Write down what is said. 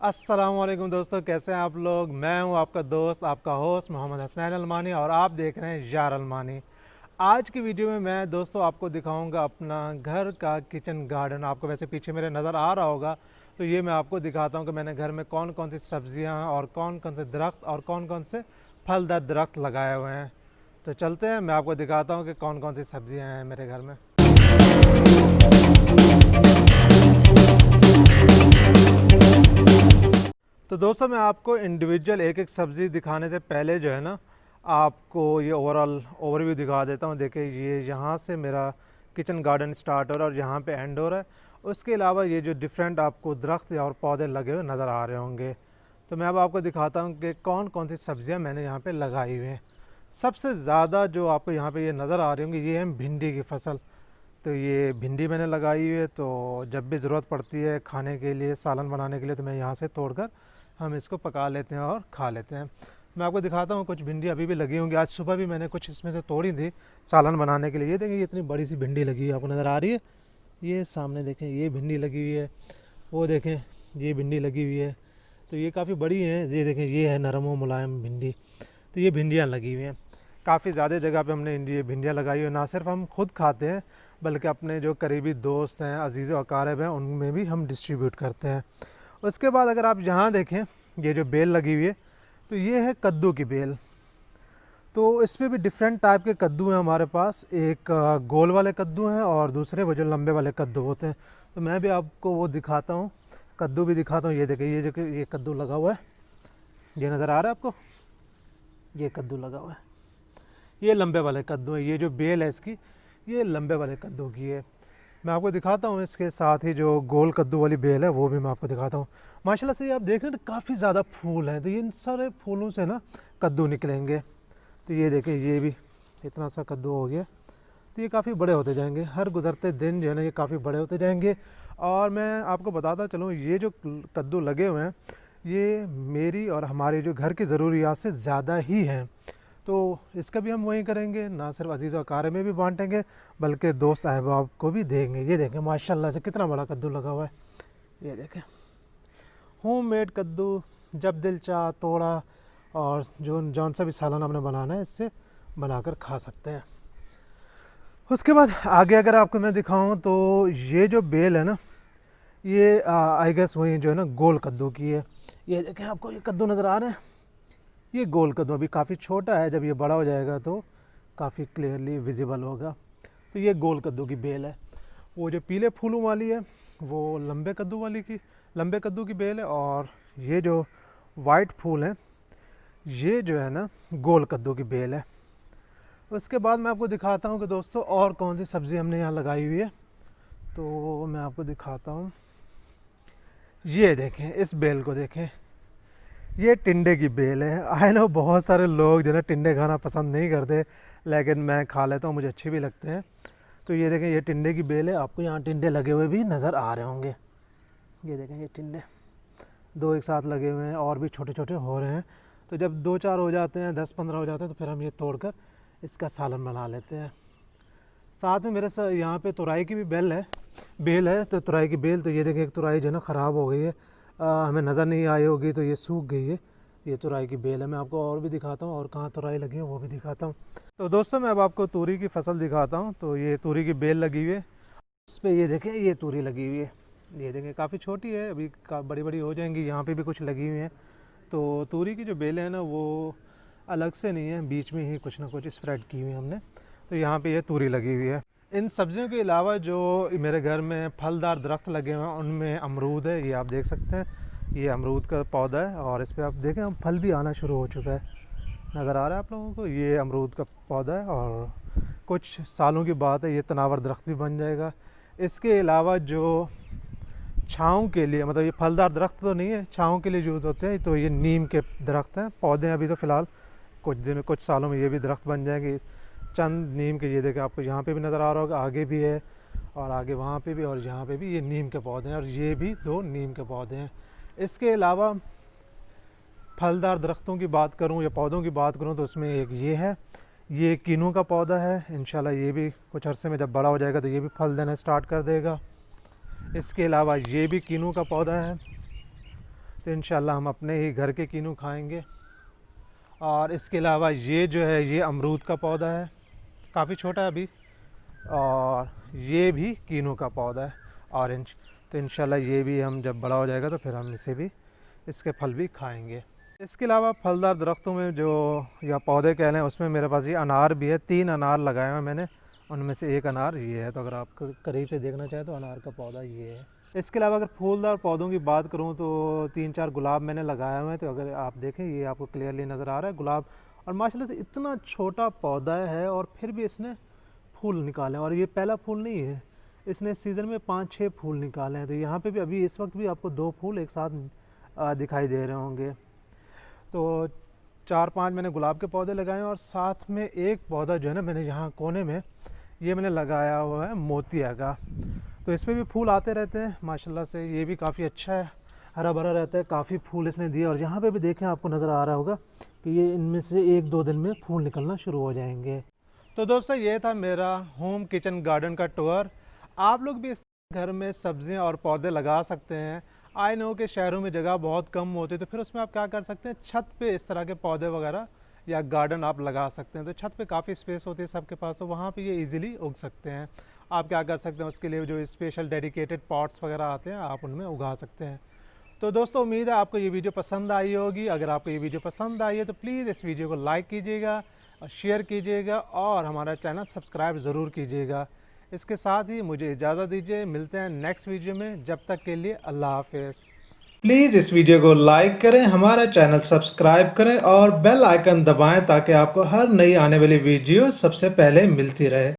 अस्सलामुअलैकुम दोस्तों, कैसे हैं आप लोग। मैं हूं आपका दोस्त, आपका होस्ट मोहम्मद हसनैन अलमानी और आप देख रहे हैं यार अलमानी। आज की वीडियो में मैं दोस्तों आपको दिखाऊंगा अपना घर का किचन गार्डन। आपको वैसे पीछे मेरे नज़र आ रहा होगा, तो ये मैं आपको दिखाता हूं कि मैंने घर में कौन कौन सी सब्जियां और कौन कौन से दरख्त और कौन कौन से फलदार दरख्त लगाए हुए हैं। तो चलते हैं, मैं आपको दिखाता हूँ कि कौन कौन सी सब्जियाँ हैं मेरे घर में। तो दोस्तों मैं आपको इंडिविजुअल एक एक सब्ज़ी दिखाने से पहले जो है ना, आपको ये ओवरऑल ओवरव्यू दिखा देता हूँ। देखिए, ये यहाँ से मेरा किचन गार्डन स्टार्ट हो रहा है और यहाँ पे एंड हो रहा है। उसके अलावा ये जो डिफरेंट आपको दरख्त और पौधे लगे हुए नज़र आ रहे होंगे। तो मैं अब आपको दिखाता हूँ कि कौन कौन सी सब्ज़ियाँ मैंने यहाँ पर लगाई हुई हैं। सबसे ज़्यादा जो आपको यहाँ पर ये नज़र आ रही होंगी, ये है भिंडी की फसल। तो ये भिंडी मैंने लगाई हुई है, तो जब भी ज़रूरत पड़ती है खाने के लिए, सालन बनाने के लिए, तो मैं यहाँ से तोड़कर हम इसको पका लेते हैं और खा लेते हैं। मैं आपको दिखाता हूँ, कुछ भिंडी अभी भी लगी होंगी। आज सुबह भी मैंने कुछ इसमें से तोड़ी थी सालन बनाने के लिए। ये देखिए, ये इतनी बड़ी सी भिंडी लगी है, आपको नज़र आ रही है। ये सामने देखें, ये भिंडी लगी हुई है। वो देखें, ये भिंडी लगी हुई है। तो ये काफ़ी बड़ी है। ये देखें, ये है नरम व मुलायम भिंडी। तो ये भिंडियाँ लगी हुई हैं। काफ़ी ज़्यादा जगह पे हमने ये भिंडियाँ लगाई हुई है। ना सिर्फ हम खुद खाते हैं, बल्कि अपने जो करीबी दोस्त हैं, अजीज़ व अकारिब हैं, उनमें भी हम डिस्ट्रीब्यूट करते हैं। उसके बाद अगर आप यहाँ देखें, ये जो बेल लगी हुई है, तो ये है कद्दू की बेल। तो इस पर भी डिफरेंट टाइप के कद्दू हैं हमारे पास। एक गोल वाले कद्दू हैं और दूसरे वो जो लंबे वाले कद्दू होते हैं। तो मैं भी आपको वो दिखाता हूँ, कद्दू भी दिखाता हूँ। ये देखिए, ये जो ये कद्दू लगा हुआ है, ये नज़र आ रहा है आपको, ये कद्दू लगा हुआ है। ये लंबे वाले कद्दू है। ये जो बेल है इसकी, ये लंबे वाले कद्दू की है। मैं आपको दिखाता हूँ। इसके साथ ही जो गोल कद्दू वाली बेल है, वो भी मैं आपको दिखाता हूँ। माशाल्लाह से आप देख रहे हैं, काफ़ी ज़्यादा फूल हैं। तो ये इन सारे फूलों से ना कद्दू निकलेंगे। तो ये देखें, ये भी इतना सा कद्दू हो गया। तो ये काफ़ी बड़े होते जाएंगे, हर गुज़रते दिन जो है ना ये काफ़ी बड़े होते जाएंगे। और मैं आपको बताता चलूँ, ये जो कद्दू लगे हुए हैं, ये मेरी और हमारे जो घर की ज़रूरियात से ज़्यादा ही हैं। तो इसका भी हम वही करेंगे, ना सिर्फ अजीज़ व अकारिब में भी बांटेंगे, बल्कि दोस्त अहबाब को भी देंगे। ये देखें, माशाल्लाह से कितना बड़ा कद्दू लगा हुआ है। ये देखें, होम मेड कद्दू, जब दिल चाह तोड़ा और जो जौन सा भी सालन आपने बनाना है, इससे बनाकर खा सकते हैं। उसके बाद आगे अगर आपको मैं दिखाऊं, तो ये जो बेल है ना, ये आई गेस वही जो है ना गोल कद्दू की है। ये देखें, आपको ये कद्दू नज़र आ रहा है, ये गोल कद्दू अभी काफ़ी छोटा है। जब ये बड़ा हो जाएगा तो काफ़ी क्लियरली विजिबल होगा। तो ये गोल कद्दू की बेल है। वो जो पीले फूलों वाली है, वो लंबे कद्दू की बेल है। और ये जो वाइट फूल हैं, ये जो है ना गोल कद्दू की बेल है। उसके बाद मैं आपको दिखाता हूँ कि दोस्तों और कौन सी सब्ज़ी हमने यहाँ लगाई हुई है। तो मैं आपको दिखाता हूँ, ये देखें, इस बेल को देखें, ये टिंडे की बेल है। आई नो बहुत सारे लोग जो है टिंडे खाना पसंद नहीं करते, लेकिन मैं खा लेता हूँ, मुझे अच्छे भी लगते हैं। तो ये देखें, ये टिंडे की बेल है। आपको यहाँ टिंडे लगे हुए भी नज़र आ रहे होंगे। ये देखें, ये टिंडे दो एक साथ लगे हुए हैं और भी छोटे छोटे हो रहे हैं। तो जब 2-4 हो जाते हैं, 10-15 हो जाते हैं, तो फिर हम ये तोड़कर इसका सालन बना लेते हैं। साथ में मेरे साथ यहाँ पे तुरई की भी बेल है। तो तुरई की बेल, तो ये देखें, एक तुरई जो है ना ख़राब हो गई है, हमें नज़र नहीं आई होगी, तो ये सूख गई है। ये तुरई की बेल है। मैं आपको और भी दिखाता हूँ, और कहाँ तुरई लगी है वो भी दिखाता हूँ। तो दोस्तों मैं अब आपको तूरी की फसल दिखाता हूँ। तो ये तूरी की बेल लगी हुई है, इस पर ये देखें, ये तूरी लगी हुई है। ये देखें, काफ़ी छोटी है, अभी बड़ी बड़ी हो जाएंगी। यहाँ पे भी कुछ लगी हुई हैं। तो तूरी की जो बेल है ना, वो अलग से नहीं है, बीच में ही कुछ ना कुछ स्प्रेड की हुई है हमने। तो यहाँ पे ये तूरी लगी हुई है। इन सब्जियों के अलावा जो मेरे घर में फलदार दरख्त लगे हुए हैं, उनमें अमरूद है। ये आप देख सकते हैं, ये अमरूद का पौधा है। और इस पर आप देखें, फल भी आना शुरू हो चुका है, नज़र आ रहा है आप लोगों को। ये अमरूद का पौधा है और कुछ सालों की बात है, ये तनावर दरख्त भी बन जाएगा। इसके अलावा जो छाँव के लिए, मतलब ये फलदार दरख्त तो नहीं है, छाँव के लिए यूज़ होते हैं, तो ये नीम के दरख्त हैं, पौधे हैं अभी तो फ़िलहाल। कुछ सालों में ये भी दरख्त बन जाएंगे, चंद नीम के। ये देखें, आपको यहाँ पे भी नज़र आ रहा होगा, आगे भी है और आगे वहाँ पे भी और यहाँ पे भी, ये नीम के पौधे हैं और ये भी 2 नीम के पौधे हैं। इसके अलावा फलदार दरख्तों की बात करूँ या पौधों की बात करूँ, तो उसमें एक ये है, ये कीनू का पौधा है। इंशाल्लाह ये भी कुछ अरसे में जब बड़ा हो जाएगा तो ये भी फल देना स्टार्ट कर देगा। इसके अलावा ये भी कीनू का पौधा है। तो इंशाल्लाह हम अपने ही घर के कीनू खाएंगे। और इसके अलावा ये जो है ये अमरूद का पौधा है, काफ़ी छोटा है अभी। और ये भी कीनू का पौधा है ऑरेंज। तो इंशाल्लाह ये भी हम जब बड़ा हो जाएगा तो फिर हम इसे भी, इसके फल भी खाएंगे। इसके अलावा फलदार दरख्तों में जो या पौधे कह लें, उसमें मेरे पास ये अनार भी है। 3 अनार लगाए हुए मैंने, उनमें से एक अनार ये है। तो अगर आप करीब से देखना चाहें तो अनार का पौधा ये है। इसके अलावा अगर फूलदार पौधों की बात करूं तो 3-4 गुलाब मैंने लगाए हुए हैं। तो अगर आप देखें ये आपको क्लियरली नज़र आ रहा है गुलाब। और माशाल्लाह से इतना छोटा पौधा है और फिर भी इसने फूल निकाले। और ये पहला फूल नहीं है, इसने इस सीज़न में 5-6 फूल निकाले हैं। तो यहाँ पे भी अभी इस वक्त भी आपको 2 फूल एक साथ दिखाई दे रहे होंगे। तो 4-5 मैंने गुलाब के पौधे लगाए हैं। और साथ में एक पौधा जो है ना, मैंने यहाँ कोने में ये मैंने लगाया हुआ है मोतिया का। तो इस पर भी फूल आते रहते हैं माशाल्लाह से। ये भी काफ़ी अच्छा है, हरा भरा रहता है, काफ़ी फूल इसने दिए। और यहाँ पे भी देखें, आपको नज़र आ रहा होगा कि ये इनमें से 1-2 दिन में फूल निकलना शुरू हो जाएंगे। तो दोस्तों ये था मेरा होम किचन गार्डन का टूर। आप लोग भी इस घर में सब्जियां और पौधे लगा सकते हैं। आई नो कि शहरों में जगह बहुत कम होती है, तो फिर उसमें आप क्या कर सकते हैं, छत पे इस तरह के पौधे वगैरह या गार्डन आप लगा सकते हैं। तो छत पे काफ़ी स्पेस होती है सबके पास, तो वहाँ पे ये इजीली उग सकते हैं। आप क्या कर सकते हैं, उसके लिए जो स्पेशल डेडिकेटेड पॉट्स वगैरह आते हैं आप उनमें उगा सकते हैं। तो दोस्तों उम्मीद है आपको ये वीडियो पसंद आई होगी। अगर आपको ये वीडियो पसंद आई है तो प्लीज़ इस वीडियो को लाइक कीजिएगा, शेयर कीजिएगा और हमारा चैनल सब्सक्राइब ज़रूर कीजिएगा। इसके साथ ही मुझे इजाज़त दीजिए, मिलते हैं नेक्स्ट वीडियो में। जब तक के लिए अल्लाह हाफिज़। प्लीज़ इस वीडियो को लाइक करें, हमारा चैनल सब्सक्राइब करें और बेल आइकन दबाएं ताकि आपको हर नई आने वाली वीडियो सबसे पहले मिलती रहे।